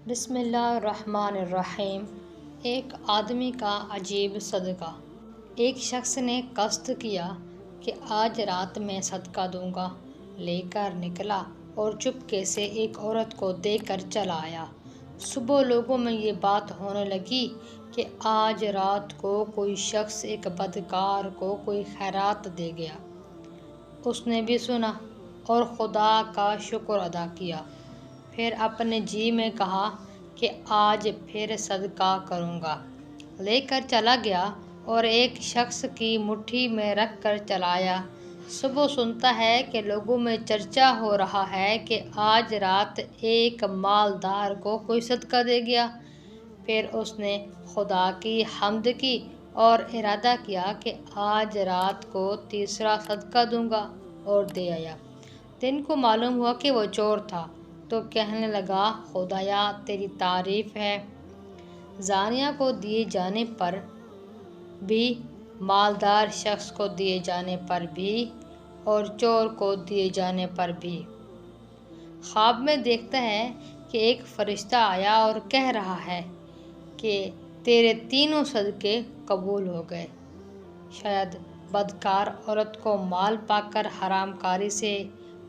بسم اللہ الرحمن الرحیم۔ ایک آدمی کا عجیب صدقہ۔ ایک شخص نے قصد کیا کہ آج رات میں صدقہ دوں گا، لے کر نکلا اور چپکے سے ایک عورت کو دے کر چلا آیا۔ صبح لوگوں میں یہ بات ہونے لگی کہ آج رات کو کوئی شخص ایک بدکار کو کوئی خیرات دے گیا۔ اس نے بھی سنا اور خدا کا شکر ادا کیا، پھر اپنے جی میں کہا کہ آج پھر صدقہ کروں گا۔ لے کر چلا گیا اور ایک شخص کی مٹھی میں رکھ کر چلا آیا۔ صبح سنتا ہے کہ لوگوں میں چرچا ہو رہا ہے کہ آج رات ایک مالدار کو کوئی صدقہ دے گیا۔ پھر اس نے خدا کی حمد کی اور ارادہ کیا کہ آج رات کو تیسرا صدقہ دوں گا، اور دے آیا۔ دن کو معلوم ہوا کہ وہ چور تھا، تو کہنے لگا، خدایا تیری تعریف ہے، زانیہ کو دیے جانے پر بھی، مالدار شخص کو دیے جانے پر بھی، اور چور کو دیے جانے پر بھی۔ خواب میں دیکھتا ہے کہ ایک فرشتہ آیا اور کہہ رہا ہے کہ تیرے تینوں صدقے قبول ہو گئے۔ شاید بدکار عورت کو مال پا کر حرام کاری سے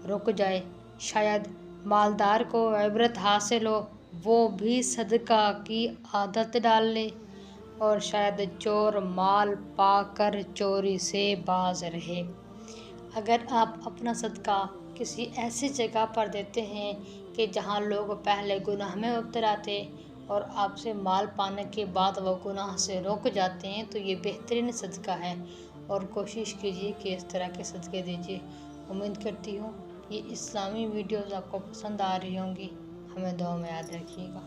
رک جائے، شاید مالدار کو عبرت حاصل ہو، وہ بھی صدقہ کی عادت ڈال لے، اور شاید چور مال پا کر چوری سے باز رہے۔ اگر آپ اپنا صدقہ کسی ایسی جگہ پر دیتے ہیں کہ جہاں لوگ پہلے گناہ میں مبتلا تھے اور آپ سے مال پانے کے بعد وہ گناہ سے رک جاتے ہیں، تو یہ بہترین صدقہ ہے، اور کوشش کیجیے کہ اس طرح کے صدقے دیجیے۔ امید کرتی ہوں یہ اسلامی ویڈیوز آپ کو پسند آ رہی ہوں گی۔ ہمیں دعا میں یاد رکھیے گا۔